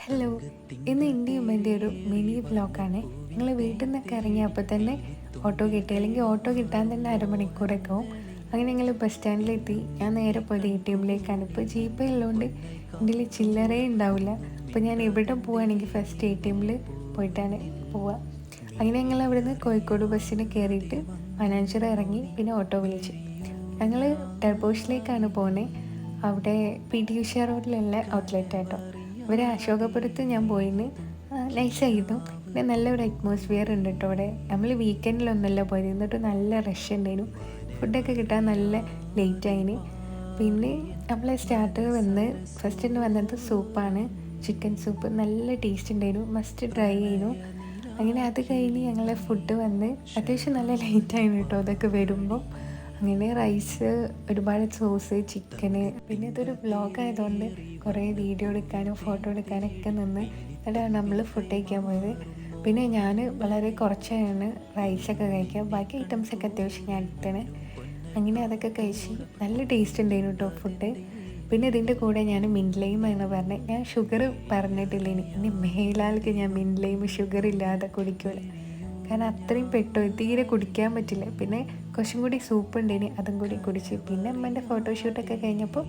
Hello, ഇന്ന് എൻ്റെയും എൻ്റെ ഒരു മിനി വ്ലോഗാണ്. ഞങ്ങൾ വീട്ടിൽ നിന്നൊക്കെ ഇറങ്ങിയപ്പോൾ തന്നെ ഓട്ടോ കിട്ടി, അല്ലെങ്കിൽ ഓട്ടോ കിട്ടാൻ തന്നെ അരമണിക്കൂറൊക്കെ ആവും. അങ്ങനെ ഞങ്ങൾ ബസ് സ്റ്റാൻഡിലെത്തി. ഞാൻ നേരെ പോയത് ATMിലേക്കാണ്. ഇപ്പോൾ GPay ഉള്ളതുകൊണ്ട് എൻ്റെ ചില്ലറേ ഉണ്ടാവില്ല. അപ്പോൾ ഞാൻ എവിടെ പോവുകയാണെങ്കിൽ ഫസ്റ്റ് ATMിൽ പോയിട്ടാണ് പോവുക. അങ്ങനെ ഞങ്ങൾ അവിടുന്ന് കോഴിക്കോട് ബസ്സിന് കയറിയിട്ട് മനാഞ്ചിറ ഇറങ്ങി, പിന്നെ ഓട്ടോ വിളിച്ചു. ഞങ്ങൾ ഡർബോഷിലേക്കാണ് പോകുന്നത്. അവിടെ PT ഉഷ റോഡിലുള്ള ഔട്ട്ലെറ്റ് ആട്ടോ. ഇവിടെ അശോകപുരത്ത് ഞാൻ പോയിന്, നൈസായിരുന്നു. പിന്നെ നല്ലൊരു അറ്റ്മോസ്ഫിയർ ഉണ്ട് കേട്ടോ അവിടെ. നമ്മൾ വീക്കെൻഡിലൊന്നല്ല പോയത്, എന്നിട്ട് നല്ല റഷ് ഉണ്ടായിരുന്നു. ഫുഡൊക്കെ കിട്ടാൻ നല്ല ലേറ്റായിന്. പിന്നെ നമ്മളെ സ്റ്റാർട്ടർ ഫസ്റ്റ് തന്നെ വന്നത് സൂപ്പാണ്, ചിക്കൻ സൂപ്പ്. നല്ല ടേസ്റ്റ് ഉണ്ടായിരുന്നു, മസ്റ്റ് ട്രൈ ചെയ്യുന്നു. അങ്ങനെ അത് കഴിഞ്ഞ് ഞങ്ങളെ ഫുഡ് അത്യാവശ്യം നല്ല ലേറ്റായിരുന്നു കേട്ടോ അതൊക്കെ വരുമ്പോൾ. അങ്ങനെ റൈസ്, ഒരുപാട് സോസ്, ചിക്കന്. പിന്നെ ഇതൊരു വ്ലോഗ് ആയതുകൊണ്ട് കുറേ വീഡിയോ എടുക്കാനും ഫോട്ടോ എടുക്കാനൊക്കെ നിന്ന് എന്നിട്ടാണ് നമ്മൾ ഫുഡ് കഴിക്കാൻ പോയത്. പിന്നെ ഞാൻ വളരെ കുറച്ചാണ് റൈസൊക്കെ കഴിക്കുക, ബാക്കി ഐറ്റംസൊക്കെ അത്യാവശ്യം ഞാൻ എടുത്തത്. അങ്ങനെ അതൊക്കെ കഴിച്ച് നല്ല ടേസ്റ്റ് ഉണ്ടായിരുന്നു കേട്ടോ ഫുഡ്. പിന്നെ ഇതിൻ്റെ കൂടെ ഞാൻ മിൻറ്റ് ലൈമാണ് പറഞ്ഞത്. ഞാൻ ഷുഗർ പറഞ്ഞിട്ടില്ല, ഇനി മേലാൾക്ക് ഞാൻ മിൻറ്റ് ലൈം ഷുഗർ ഇല്ലാതെ കുടിക്കില്ല. കാരണം അത്രയും തീരെ കുടിക്കാൻ പറ്റില്ല. പിന്നെ കുറച്ചും കൂടി സൂപ്പ് ഉണ്ടേനി, അതും കൂടി കുടിച്ച്. പിന്നെ അമ്മേൻ്റെ ഫോട്ടോഷൂട്ടൊക്കെ കഴിഞ്ഞപ്പോൾ